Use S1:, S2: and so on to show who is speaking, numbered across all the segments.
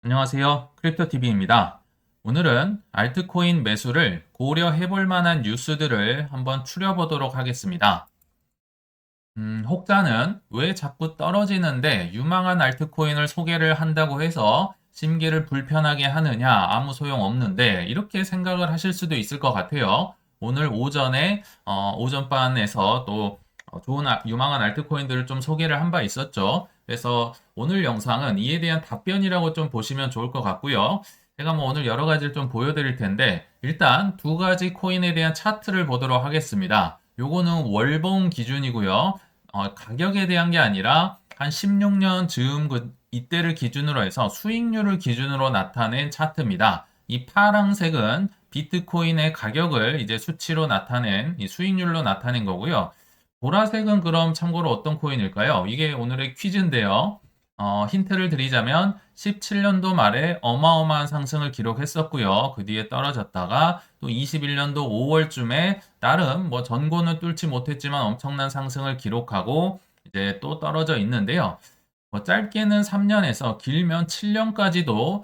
S1: 안녕하세요. 크립토TV입니다. 오늘은 알트코인 매수를 고려해 볼 만한 뉴스들을 한번 추려보도록 하겠습니다. 혹자는 왜 자꾸 떨어지는데 유망한 알트코인을 소개를 한다고 해서 심기를 불편하게 하느냐, 아무 소용 없는데 이렇게 생각을 하실 수도 있을 것 같아요. 오늘 오전에 오전반에서 또 좋은 유망한 알트코인들을 좀 소개를 한 바 있었죠. 그래서 오늘 영상은 이에 대한 답변이라고 좀 보시면 좋을 것 같고요. 제가 뭐 오늘 여러 가지를 좀 보여드릴 텐데 일단 두 가지 코인에 대한 차트를 보도록 하겠습니다. 요거는 월봉 기준이고요. 가격에 대한 게 아니라 한 16년 즈음 이때를 기준으로 해서 수익률을 기준으로 나타낸 차트입니다. 이 파랑색은 비트코인의 가격을 이제 수치로 나타낸 이 수익률로 나타낸 거고요. 보라색은 그럼 참고로 어떤 코인일까요? 이게 오늘의 퀴즈인데요. 힌트를 드리자면 17년도 말에 어마어마한 상승을 기록했었고요. 그 뒤에 떨어졌다가 또 21년도 5월쯤에 나름 뭐 전고는 뚫지 못했지만 엄청난 상승을 기록하고 이제 또 떨어져 있는데요. 뭐 짧게는 3년에서 길면 7년까지도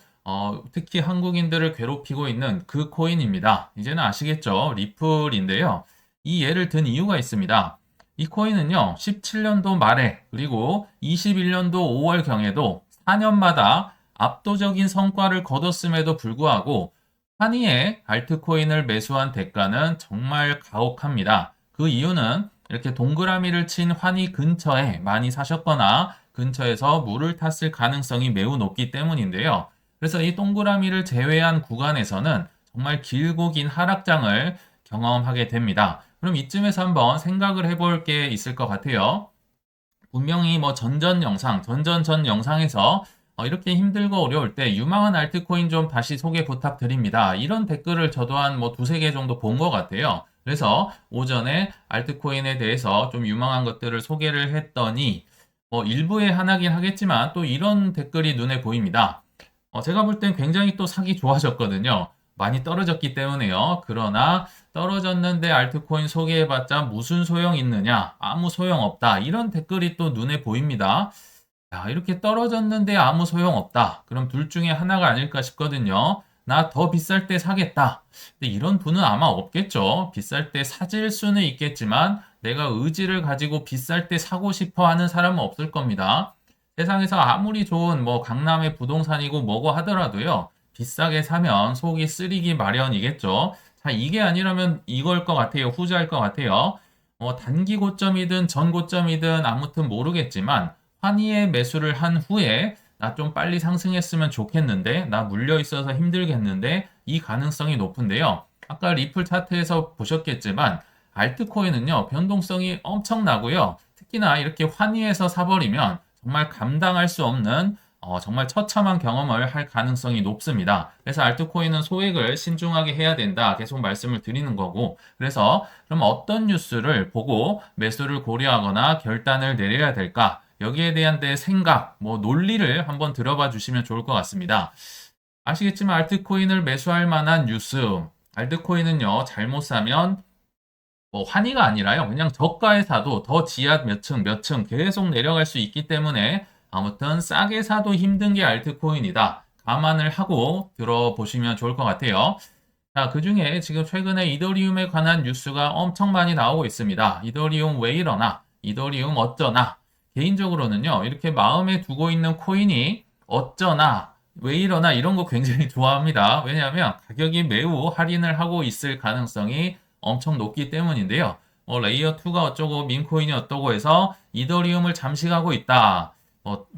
S1: 특히 한국인들을 괴롭히고 있는 그 코인입니다. 이제는 아시겠죠? 리플인데요. 이 예를 든 이유가 있습니다. 이 코인은요, 17년도 말에 그리고 21년도 5월경에도 4년마다 압도적인 성과를 거뒀음에도 불구하고 환희의 알트코인을 매수한 대가는 정말 가혹합니다. 그 이유는 이렇게 동그라미를 친 환희 근처에 많이 사셨거나 근처에서 물을 탔을 가능성이 매우 높기 때문인데요. 그래서 이 동그라미를 제외한 구간에서는 정말 길고 긴 하락장을 경험하게 됩니다. 그럼 이쯤에서 한번 생각을 해볼 게 있을 것 같아요. 분명히 뭐 전전 영상, 전전전 영상에서 이렇게 힘들고 어려울 때 유망한 알트코인 좀 다시 소개 부탁드립니다. 이런 댓글을 저도 한 뭐 두세 개 정도 본 것 같아요. 그래서 오전에 알트코인에 대해서 좀 유망한 것들을 소개를 했더니 일부의 하나긴 하겠지만 또 이런 댓글이 눈에 보입니다. 제가 볼 땐 굉장히 또 사기 좋아졌거든요. 많이 떨어졌기 때문에요. 그러나 떨어졌는데 알트코인 소개해봤자 무슨 소용 있느냐? 아무 소용 없다. 이런 댓글이 또 눈에 보입니다. 야, 이렇게 떨어졌는데 아무 소용 없다. 그럼 둘 중에 하나가 아닐까 싶거든요. 나 더 비쌀 때 사겠다. 근데 이런 분은 아마 없겠죠. 비쌀 때 사질 수는 있겠지만 내가 의지를 가지고 비쌀 때 사고 싶어 하는 사람은 없을 겁니다. 세상에서 아무리 좋은 뭐 강남의 부동산이고 뭐고 하더라도요. 비싸게 사면 속이 쓰리기 마련이겠죠. 자, 이게 아니라면 이걸 것 같아요. 후자일 것 같아요. 단기 고점이든 전 고점이든 아무튼 모르겠지만 환희의 매수를 한 후에 나 좀 빨리 상승했으면 좋겠는데 나 물려 있어서 힘들겠는데 이 가능성이 높은데요. 아까 리플 차트에서 보셨겠지만 알트코인은요 변동성이 엄청나고요. 특히나 이렇게 환희해서 사버리면 정말 감당할 수 없는 정말 처참한 경험을 할 가능성이 높습니다. 그래서 알트코인은 소액을 신중하게 해야 된다. 계속 말씀을 드리는 거고. 그래서 그럼 어떤 뉴스를 보고 매수를 고려하거나 결단을 내려야 될까? 여기에 대한 내 생각, 뭐 논리를 한번 들어봐 주시면 좋을 것 같습니다. 아시겠지만 알트코인을 매수할 만한 뉴스, 알트코인은요 잘못 사면 뭐 환희가 아니라요. 그냥 저가에 사도 더 지하 몇 층 계속 내려갈 수 있기 때문에 아무튼 싸게 사도 힘든 게 알트코인이다. 감안을 하고 들어보시면 좋을 것 같아요. 자, 그중에 지금 최근에 이더리움에 관한 뉴스가 엄청 많이 나오고 있습니다. 이더리움 왜 이러나, 이더리움 어쩌나. 개인적으로는요, 이렇게 마음에 두고 있는 코인이 어쩌나, 왜 이러나 이런 거 굉장히 좋아합니다. 왜냐하면 가격이 매우 할인을 하고 있을 가능성이 엄청 높기 때문인데요. 레이어 2가 어쩌고 민코인이 어떠고 해서 이더리움을 잠식하고 있다.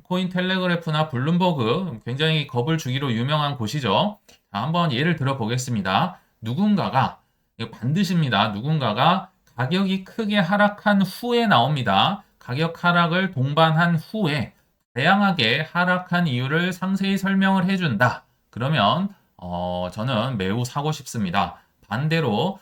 S1: 코인 텔레그래프나 블룸버그 굉장히 겁을 주기로 유명한 곳이죠. 자, 한번 예를 들어 보겠습니다. 누군가가 이거 반드시입니다. 누군가가 가격이 크게 하락한 후에 나옵니다. 가격 하락을 동반한 후에 다양하게 하락한 이유를 상세히 설명을 해준다. 그러면 저는 매우 사고 싶습니다. 반대로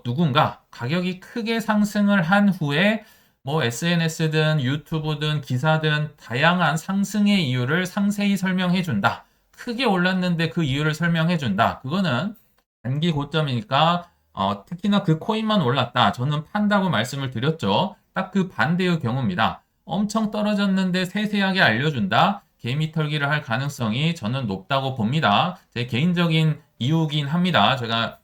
S1: 누군가 가격이 크게 상승을 한 후에 뭐 SNS든 유튜브든 기사든 다양한 상승의 이유를 상세히 설명해 준다. 크게 올랐는데 그 이유를 설명해 준다. 그거는 단기 고점이니까 특히나 그 코인만 올랐다. 저는 판다고 말씀을 드렸죠. 딱 그 반대의 경우입니다. 엄청 떨어졌는데 세세하게 알려준다. 개미 털기를 할 가능성이 저는 높다고 봅니다. 제 개인적인 이유긴 합니다. 제가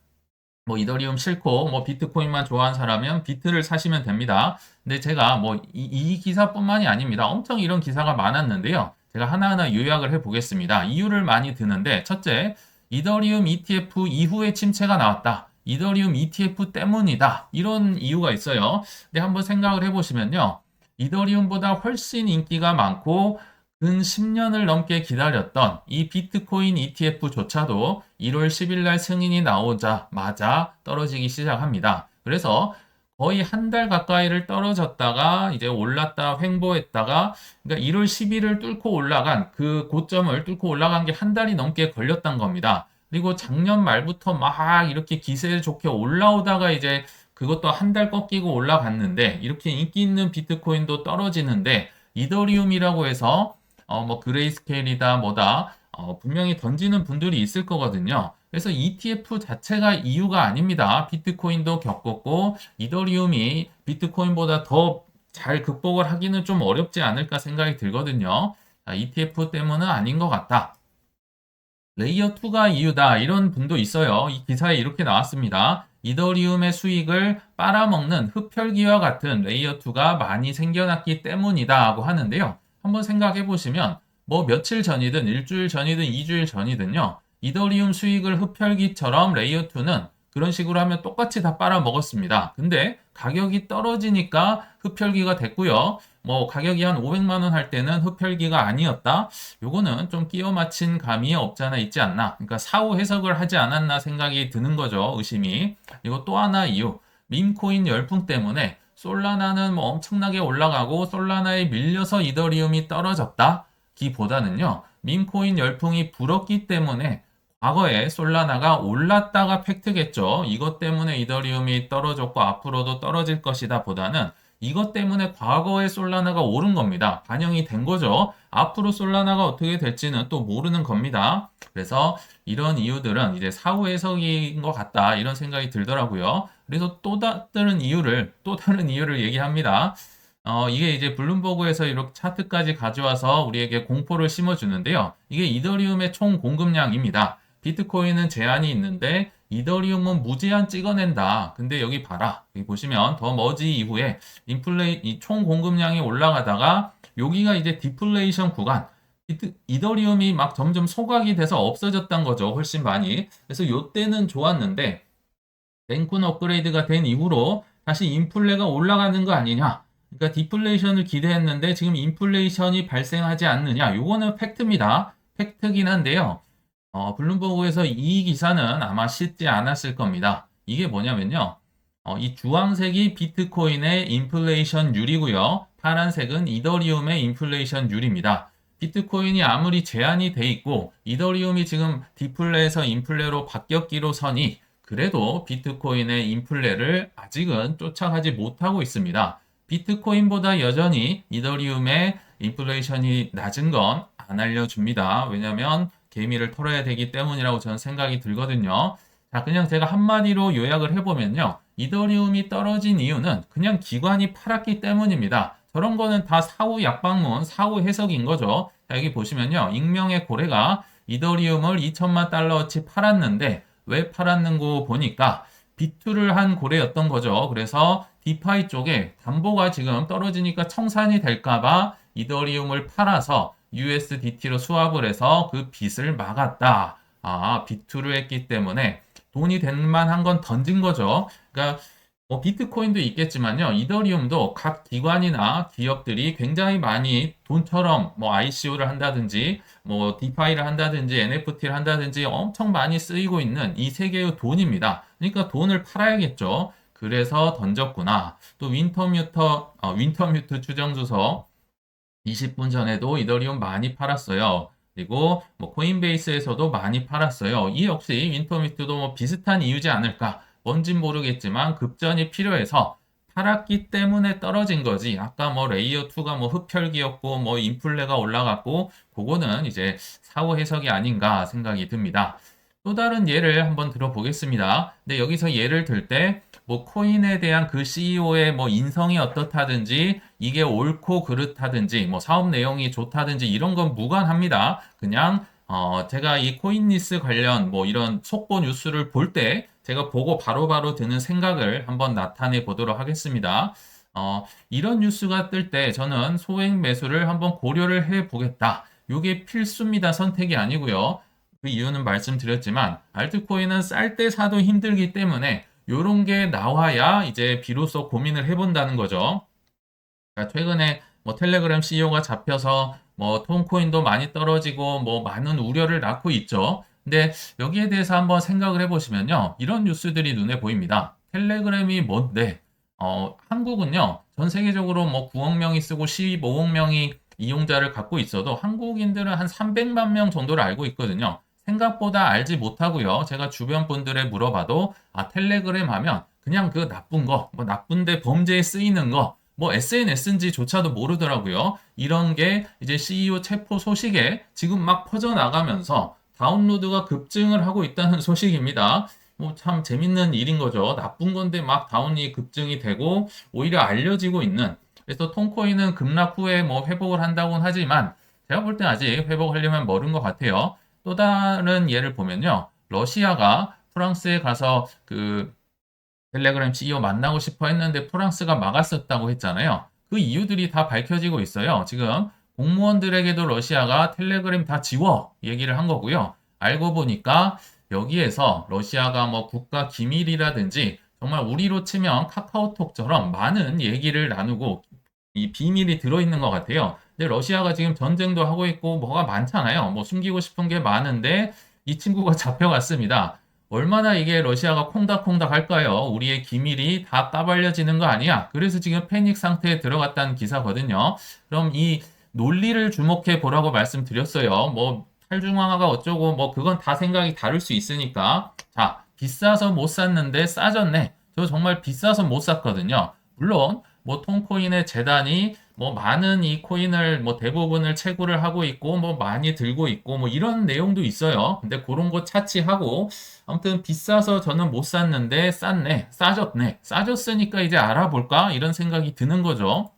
S1: 뭐 이더리움 싫고 뭐 비트코인만 좋아하는 사람은 비트를 사시면 됩니다. 근데 제가 뭐 이 기사뿐만이 아닙니다. 엄청 이런 기사가 많았는데요. 제가 하나하나 요약을 해 보겠습니다. 이유를 많이 드는데 첫째, 이더리움 ETF 이후에 침체가 나왔다. 이더리움 ETF 때문이다. 이런 이유가 있어요. 근데 한번 생각을 해보시면요. 이더리움보다 훨씬 인기가 많고 근 10년을 넘게 기다렸던 이 비트코인 ETF조차도 1월 10일 날 승인이 나오자마자 떨어지기 시작합니다. 그래서 거의 한 달 가까이를 떨어졌다가 이제 올랐다 횡보했다가 그러니까 1월 10일을 뚫고 올라간 그 고점을 뚫고 올라간 게 한 달이 넘게 걸렸던 겁니다. 그리고 작년 말부터 막 이렇게 기세 좋게 올라오다가 이제 그것도 한 달 꺾이고 올라갔는데 이렇게 인기 있는 비트코인도 떨어지는데 이더리움이라고 해서 뭐 그레이스케일이다 뭐다 분명히 던지는 분들이 있을 거거든요. 그래서 ETF 자체가 이유가 아닙니다. 비트코인도 겪었고 이더리움이 비트코인보다 더 잘 극복을 하기는 좀 어렵지 않을까 생각이 들거든요. 자, ETF 때문은 아닌 것 같다. 레이어 2가 이유다. 이런 분도 있어요. 이 기사에 이렇게 나왔습니다. 이더리움의 수익을 빨아먹는 흡혈귀와 같은 레이어 2가 많이 생겨났기 때문이다 하고 하는데요. 한번 생각해 보시면 뭐 며칠 전이든 일주일 전이든 2주일 전이든요. 이더리움 수익을 흡혈귀처럼 레이어 2는 그런 식으로 하면 똑같이 다 빨아먹었습니다. 근데 가격이 떨어지니까 흡혈귀가 됐고요. 뭐 가격이 한 500만 원 할 때는 흡혈귀가 아니었다. 요거는 좀 끼워 맞힌 감이 없지 않아 있지 않나. 그러니까 사후 해석을 하지 않았나 생각이 드는 거죠. 의심이. 이거 또 하나 이유. 밈코인 열풍 때문에 솔라나는 뭐 엄청나게 올라가고 솔라나에 밀려서 이더리움이 떨어졌다. 기보다는요. 밈코인 열풍이 불었기 때문에 과거에 솔라나가 올랐다가 팩트겠죠. 이것 때문에 이더리움이 떨어졌고 앞으로도 떨어질 것이다 보다는 이것 때문에 과거에 솔라나가 오른 겁니다. 반영이 된 거죠. 앞으로 솔라나가 어떻게 될지는 또 모르는 겁니다. 그래서 이런 이유들은 이제 사후 해석인 것 같다. 이런 생각이 들더라고요. 그래서 또 다른 이유를 얘기합니다. 이게 이제 블룸버그에서 이렇게 차트까지 가져와서 우리에게 공포를 심어주는데요. 이게 이더리움의 총 공급량입니다. 비트코인은 제한이 있는데 이더리움은 무제한 찍어낸다. 근데 여기 봐라. 여기 보시면 더 머지 이후에 이 총 공급량이 올라가다가 여기가 이제 디플레이션 구간. 이더리움이 막 점점 소각이 돼서 없어졌던 거죠. 훨씬 많이. 그래서 이때는 좋았는데 랭쿤 업그레이드가 된 이후로 다시 인플레가 올라가는 거 아니냐. 그러니까 디플레이션을 기대했는데 지금 인플레이션이 발생하지 않느냐. 요거는 팩트입니다. 팩트긴 한데요. 블룸버그에서 이 기사는 아마 싣지 않았을 겁니다. 이게 뭐냐면요. 이 주황색이 비트코인의 인플레이션율이고요. 파란색은 이더리움의 인플레이션율입니다. 비트코인이 아무리 제한이 돼 있고 이더리움이 지금 디플레에서 인플레로 바뀌었기로 서니 그래도 비트코인의 인플레를 아직은 쫓아가지 못하고 있습니다. 비트코인보다 여전히 이더리움의 인플레이션이 낮은 건 안 알려줍니다. 왜냐하면 개미를 털어야 되기 때문이라고 저는 생각이 들거든요. 자, 그냥 제가 한마디로 요약을 해보면요. 이더리움이 떨어진 이유는 그냥 기관이 팔았기 때문입니다. 저런 거는 다 사후 약방문, 사후 해석인 거죠. 자, 여기 보시면요. 익명의 고래가 이더리움을 2천만 달러어치 팔았는데 왜 팔았는고 보니까 비투를 한 고래였던 거죠. 그래서 디파이 쪽에 담보가 지금 떨어지니까 청산이 될까봐 이더리움을 팔아서 USDT로 수합을 해서 그 빚을 막았다. 아, 비투를 했기 때문에 돈이 될 만한 건 던진 거죠. 그러니까 뭐 비트코인도 있겠지만요. 이더리움도 각 기관이나 기업들이 굉장히 많이 돈처럼 뭐 ICO를 한다든지 뭐 디파이를 한다든지 NFT를 한다든지 엄청 많이 쓰이고 있는 이 세 개의 돈입니다. 그러니까 돈을 팔아야겠죠. 그래서 던졌구나. 또 윈터뮤트 추정주서 20분 전에도 이더리움 많이 팔았어요. 그리고 뭐 코인베이스에서도 많이 팔았어요. 이 역시 윈터뮤트도 뭐 비슷한 이유지 않을까? 뭔진 모르겠지만 급전이 필요해서 팔았기 때문에 떨어진 거지. 아까 뭐 레이어 2가 뭐 흡혈귀였고 뭐 인플레가 올라갔고 그거는 이제 사후 해석이 아닌가 생각이 듭니다. 또 다른 예를 한번 들어보겠습니다. 근데 여기서 예를 들 때, 뭐, 코인에 대한 그 CEO의 뭐, 인성이 어떻다든지, 이게 옳고 그렇다든지, 뭐, 사업 내용이 좋다든지, 이런 건 무관합니다. 그냥, 제가 이 코인리스 관련 뭐, 이런 속보 뉴스를 볼 때, 제가 보고 바로바로 드는 생각을 한번 나타내 보도록 하겠습니다. 이런 뉴스가 뜰 때 저는 소액 매수를 한번 고려를 해 보겠다. 이게 필수입니다. 선택이 아니고요. 그 이유는 말씀드렸지만 알트코인은 쌀 때 사도 힘들기 때문에 이런 게 나와야 이제 비로소 고민을 해본다는 거죠. 그러니까 최근에 뭐 텔레그램 CEO가 잡혀서 뭐 톤코인도 많이 떨어지고 뭐 많은 우려를 낳고 있죠. 근데 여기에 대해서 한번 생각을 해보시면요. 이런 뉴스들이 눈에 보입니다. 텔레그램이 뭔데? 한국은요. 전 세계적으로 뭐 9억 명이 쓰고 15억 명이 이용자를 갖고 있어도 한국인들은 한 300만 명 정도를 알고 있거든요. 생각보다 알지 못하고요. 제가 주변 분들에 물어봐도 텔레그램 하면 그냥 그 나쁜 거, 뭐 나쁜데 범죄에 쓰이는 거, 뭐 SNS인지조차도 모르더라고요. 이런 게 이제 CEO 체포 소식에 지금 막 퍼져나가면서 다운로드가 급증을 하고 있다는 소식입니다. 뭐 참 재밌는 일인 거죠. 나쁜 건데 막 다운이 급증이 되고 오히려 알려지고 있는. 그래서 톤코인은 급락 후에 뭐 회복을 한다고는 하지만 제가 볼 때 아직 회복하려면 멀은 것 같아요. 또 다른 예를 보면요. 러시아가 프랑스에 가서 그 텔레그램 CEO 만나고 싶어 했는데 프랑스가 막았었다고 했잖아요. 그 이유들이 다 밝혀지고 있어요. 지금 공무원들에게도 러시아가 텔레그램 다 지워 얘기를 한 거고요. 알고 보니까 여기에서 러시아가 뭐 국가 기밀이라든지 정말 우리로 치면 카카오톡처럼 많은 얘기를 나누고 이 비밀이 들어있는 것 같아요. 근데 러시아가 지금 전쟁도 하고 있고 뭐가 많잖아요. 뭐 숨기고 싶은 게 많은데 이 친구가 잡혀갔습니다. 얼마나 이게 러시아가 콩닥콩닥 할까요? 우리의 기밀이 다 까발려지는 거 아니야? 그래서 지금 패닉 상태에 들어갔다는 기사거든요. 그럼 이 논리를 주목해 보라고 말씀드렸어요. 뭐 탈중앙화가 어쩌고 뭐 그건 다 생각이 다를 수 있으니까. 자, 비싸서 못 샀는데 싸졌네. 저 정말 비싸서 못 샀거든요. 물론 뭐 톤코인의 재단이 뭐 많은 이 코인을 뭐 대부분을 채굴을 하고 있고 뭐 많이 들고 있고 뭐 이런 내용도 있어요. 근데 그런 거 차치하고 아무튼 비싸서 저는 못 샀는데 쌌네, 싸졌네, 싸졌으니까 이제 알아볼까 이런 생각이 드는 거죠.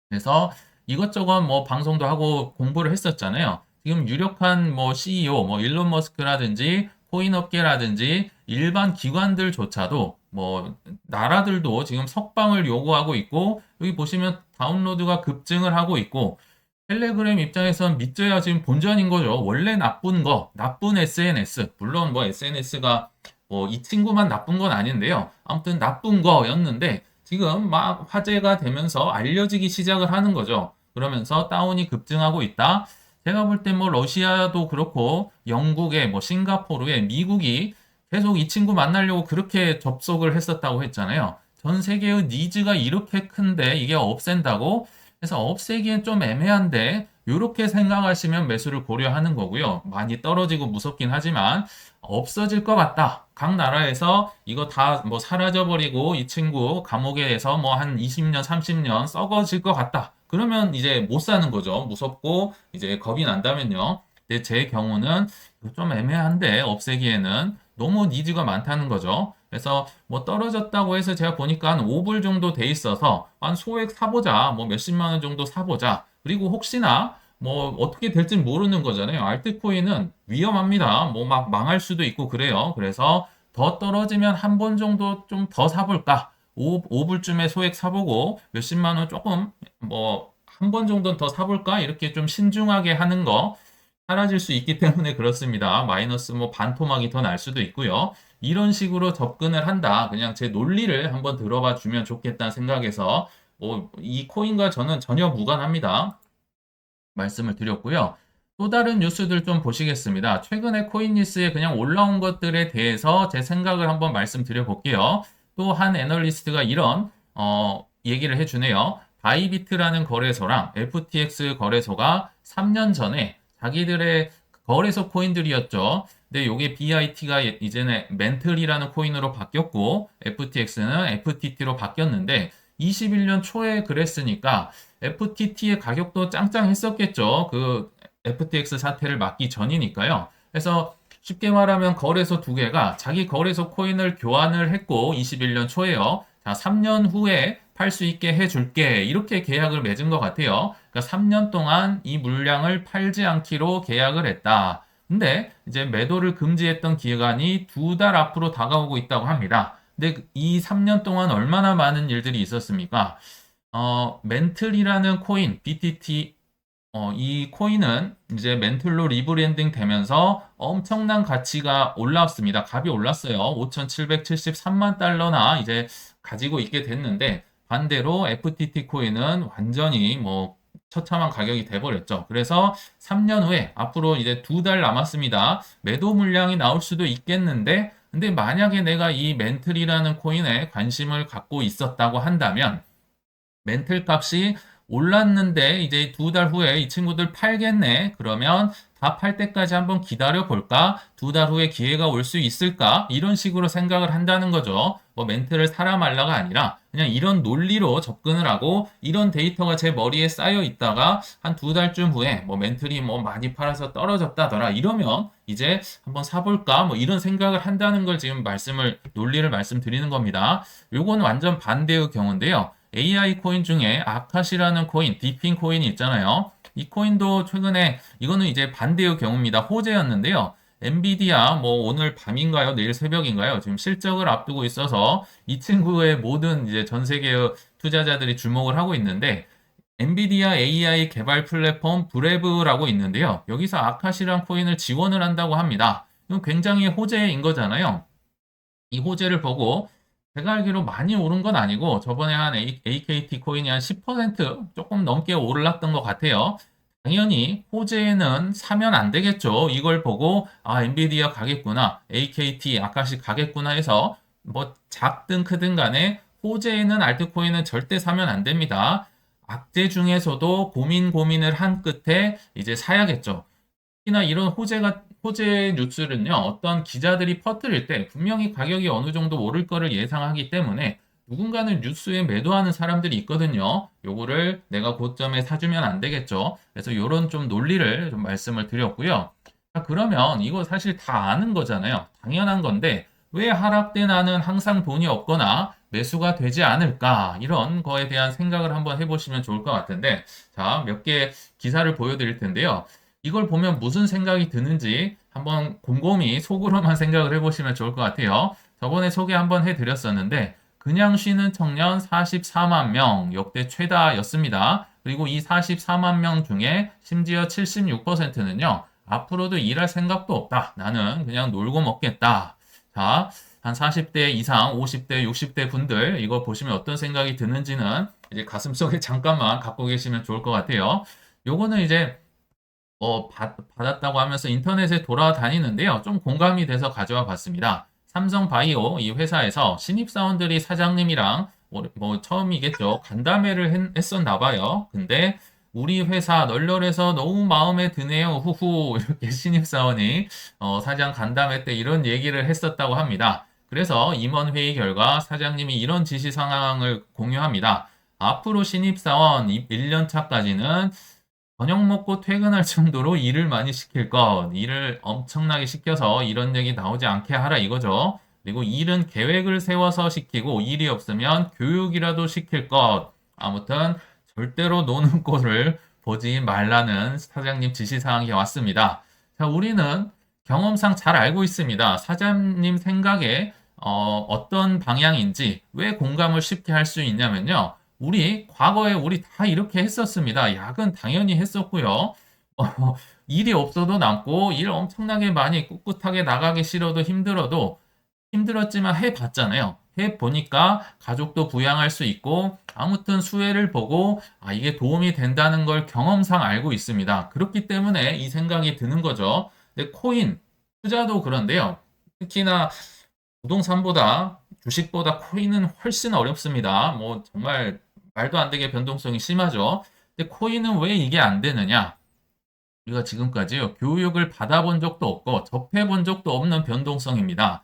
S1: 그래서 이것저것 뭐 방송도 하고 공부를 했었잖아요. 지금 유력한 뭐 CEO, 뭐 일론 머스크라든지 코인 업계라든지 일반 기관들조차도 뭐 나라들도 지금 석방을 요구하고 있고 여기 보시면 다운로드가 급증을 하고 있고 텔레그램 입장에선 믿져야 지금 본전인 거죠. 원래 나쁜 거, 나쁜 SNS. 물론 뭐 SNS가 뭐 이 친구만 나쁜 건 아닌데요. 아무튼 나쁜 거였는데 지금 막 화제가 되면서 알려지기 시작을 하는 거죠. 그러면서 다운이 급증하고 있다. 제가 볼 때 뭐 러시아도 그렇고 영국에 뭐 싱가포르에 미국이 계속 이 친구 만나려고 그렇게 접속을 했었다고 했잖아요. 전 세계의 니즈가 이렇게 큰데 이게 없앤다고? 그래서 없애기엔 좀 애매한데 이렇게 생각하시면 매수를 고려하는 거고요. 많이 떨어지고 무섭긴 하지만 없어질 것 같다. 각 나라에서 이거 다 뭐 사라져버리고 이 친구 감옥에서 뭐 한 20년, 30년 썩어질 것 같다. 그러면 이제 못 사는 거죠. 무섭고 이제 겁이 난다면요. 근데 제 경우는 좀 애매한데 없애기에는 너무 니즈가 많다는 거죠. 그래서 뭐 떨어졌다고 해서 제가 보니까 한 5불 정도 돼 있어서 한 소액 사보자. 뭐 몇십만 원 정도 사보자. 그리고 혹시나 뭐 어떻게 될지 모르는 거잖아요. 알트코인은 위험합니다. 뭐 막 망할 수도 있고 그래요. 그래서 더 떨어지면 한 번 정도 좀 더 사볼까? 5불쯤에 소액 사보고 몇십만 원 조금 뭐 한 번 정도는 더 사볼까? 이렇게 좀 신중하게 하는 거 사라질 수 있기 때문에 그렇습니다. 마이너스 뭐 반토막이 더 날 수도 있고요. 이런 식으로 접근을 한다. 그냥 제 논리를 한번 들어봐 주면 좋겠다는 생각에서 뭐 이 코인과 저는 전혀 무관합니다. 말씀을 드렸고요. 또 다른 뉴스들 좀 보시겠습니다. 최근에 코인니스에 그냥 올라온 것들에 대해서 제 생각을 한번 말씀드려 볼게요. 또 한 애널리스트가 이런 얘기를 해주네요. 바이비트라는 거래소랑 FTX 거래소가 3년 전에 자기들의 거래소 코인들이었죠. 근데 이게 BIT가 이제는 멘틀이라는 코인으로 바뀌었고 FTX는 FTT로 바뀌었는데 21년 초에 그랬으니까 FTT의 가격도 짱짱했었겠죠. 그 FTX 사태를 막기 전이니까요. 그래서 쉽게 말하면 거래소 두 개가 자기 거래소 코인을 교환을 했고 21년 초에요. 자, 3년 후에 팔 수 있게 해줄게. 이렇게 계약을 맺은 것 같아요. 그러니까 3년 동안 이 물량을 팔지 않기로 계약을 했다. 근데 이제 매도를 금지했던 기간이 2달 앞으로 다가오고 있다고 합니다. 근데 이 3년 동안 얼마나 많은 일들이 있었습니까? 멘틀이라는 코인, BTT, 이 코인은 이제 멘틀로 리브랜딩 되면서 엄청난 가치가 올랐습니다. 값이 올랐어요. 5,773만 달러나 이제 가지고 있게 됐는데, 반대로 FTT 코인은 완전히 뭐 처참한 가격이 돼버렸죠. 그래서 3년 후에 앞으로 이제 2달 남았습니다. 매도 물량이 나올 수도 있겠는데, 근데 만약에 내가 이 멘틀이라는 코인에 관심을 갖고 있었다고 한다면 멘틀 값이 올랐는데 이제 2달 후에 이 친구들 팔겠네. 그러면 다 팔 때까지 한번 기다려 볼까? 2달 후에 기회가 올 수 있을까? 이런 식으로 생각을 한다는 거죠. 뭐 멘틀을 사라 말라가 아니라 그냥 이런 논리로 접근을 하고 이런 데이터가 제 머리에 쌓여 있다가 한 2달쯤 후에 뭐 멘틀이 뭐 많이 팔아서 떨어졌다더라 이러면 이제 한번 사볼까? 뭐 이런 생각을 한다는 걸 지금 논리를 말씀드리는 겁니다. 요건 완전 반대의 경우인데요. AI 코인 중에 아카시라는 코인, 디핀 코인이 있잖아요. 이 코인도 최근에 이거는 이제 반대의 경우입니다. 호재였는데요. 엔비디아 뭐 오늘 밤인가요? 내일 새벽인가요? 지금 실적을 앞두고 있어서 이 친구의 모든 이제 전 세계의 투자자들이 주목을 하고 있는데 엔비디아 AI 개발 플랫폼 브레브라고 있는데요. 여기서 아카시란 코인을 지원을 한다고 합니다. 이건 굉장히 호재인 거잖아요. 이 호재를 보고 제가 알기로 많이 오른 건 아니고 저번에 한 AKT 코인이 한 10% 조금 넘게 올랐던 것 같아요. 당연히 호재는 사면 안 되겠죠. 이걸 보고 아 엔비디아 가겠구나, AKT 아까시 가겠구나 해서 뭐 작든 크든 간에 호재에는 알트코인은 절대 사면 안 됩니다. 악재 중에서도 고민을 한 끝에 이제 사야겠죠. 특히나 이런 호재 뉴스는요, 어떤 기자들이 퍼뜨릴 때 분명히 가격이 어느 정도 오를 거를 예상하기 때문에 누군가는 뉴스에 매도하는 사람들이 있거든요. 요거를 내가 고점에 사주면 안 되겠죠. 그래서 이런 좀 논리를 좀 말씀을 드렸고요. 자, 그러면 이거 사실 다 아는 거잖아요. 당연한 건데 왜 하락 때 나는 항상 돈이 없거나 매수가 되지 않을까? 이런 거에 대한 생각을 한번 해보시면 좋을 것 같은데, 자, 몇 개 기사를 보여드릴 텐데요. 이걸 보면 무슨 생각이 드는지 한번 곰곰이 속으로만 생각을 해보시면 좋을 것 같아요. 저번에 소개 한번 해드렸었는데 그냥 쉬는 청년 44만 명 역대 최다였습니다. 그리고 이 44만 명 중에 심지어 76%는요. 앞으로도 일할 생각도 없다. 나는 그냥 놀고 먹겠다. 자, 한 40대 이상, 50대, 60대 분들 이거 보시면 어떤 생각이 드는지는 이제 가슴속에 잠깐만 갖고 계시면 좋을 것 같아요. 요거는 이제 받았다고 하면서 인터넷에 돌아다니는데요. 좀 공감이 돼서 가져와 봤습니다. 삼성바이오 이 회사에서 신입사원들이 사장님이랑 뭐 처음이겠죠. 간담회를 했었나 봐요. 근데 우리 회사 널널해서 너무 마음에 드네요. 후후 이렇게 신입사원이 사장 간담회 때 이런 얘기를 했었다고 합니다. 그래서 임원회의 결과 사장님이 이런 지시 상황을 공유합니다. 앞으로 신입사원 1년 차까지는 저녁 먹고 퇴근할 정도로 일을 많이 시킬 것, 일을 엄청나게 시켜서 이런 얘기 나오지 않게 하라 이거죠. 그리고 일은 계획을 세워서 시키고 일이 없으면 교육이라도 시킬 것. 아무튼 절대로 노는 꼴을 보지 말라는 사장님 지시사항이 왔습니다. 자, 우리는 경험상 잘 알고 있습니다. 사장님 생각에 어떤 방향인지 왜 공감을 쉽게 할 수 있냐면요. 과거에 우리 다 이렇게 했었습니다. 야근 당연히 했었고요. 일이 없어도 남고, 일 엄청나게 많이 꿋꿋하게 나가기 싫어도 힘들었지만 해봤잖아요. 해보니까 가족도 부양할 수 있고, 아무튼 수혜를 보고, 아, 이게 도움이 된다는 걸 경험상 알고 있습니다. 그렇기 때문에 이 생각이 드는 거죠. 근데 코인, 투자도 그런데요. 특히나 부동산보다 주식보다 코인은 훨씬 어렵습니다. 뭐 정말 말도 안 되게 변동성이 심하죠. 근데 코인은 왜 이게 안 되느냐? 우리가 지금까지요, 교육을 받아본 적도 없고 접해본 적도 없는 변동성입니다.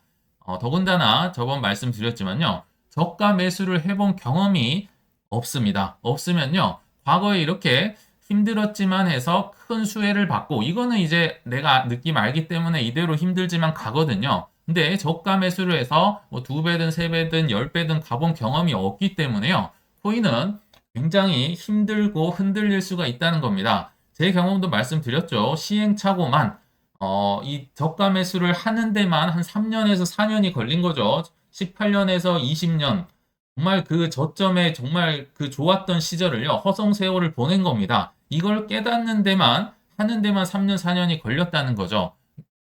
S1: 더군다나 저번 말씀드렸지만요, 저가 매수를 해본 경험이 없습니다. 없으면요, 과거에 이렇게 힘들었지만 해서 큰 수혜를 받고 이거는 이제 내가 느낌 알기 때문에 이대로 힘들지만 가거든요. 근데 저가 매수를 해서 뭐 2배든 3배든 10배든 가본 경험이 없기 때문에요. 코인은 굉장히 힘들고 흔들릴 수가 있다는 겁니다. 제 경험도 말씀드렸죠. 시행착오만 이 저가 매수를 하는 데만 한 3년에서 4년이 걸린 거죠. 18년에서 20년. 정말 그 저점에 정말 그 좋았던 시절을요, 허송세월을 보낸 겁니다. 이걸 깨닫는 데만, 하는 데만 3년, 4년이 걸렸다는 거죠.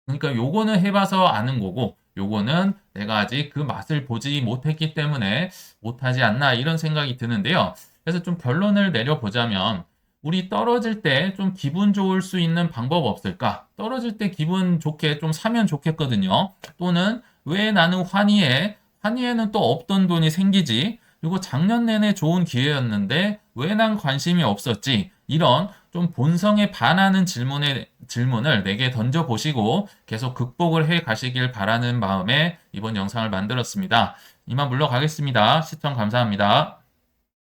S1: 그러니까 요거는 해봐서 아는 거고, 요거는 내가 아직 그 맛을 보지 못했기 때문에 못하지 않나 이런 생각이 드는데요. 그래서 좀 결론을 내려보자면, 우리 떨어질 때 좀 기분 좋을 수 있는 방법 없을까? 떨어질 때 기분 좋게 좀 사면 좋겠거든요. 또는 왜 나는 환희에는 또 없던 돈이 생기지? 이거 작년 내내 좋은 기회였는데 왜 난 관심이 없었지? 이런 좀 본성에 반하는 질문을 내게 던져보시고 계속 극복을 해 가시길 바라는 마음에 이번 영상을 만들었습니다. 이만 물러가겠습니다. 시청 감사합니다.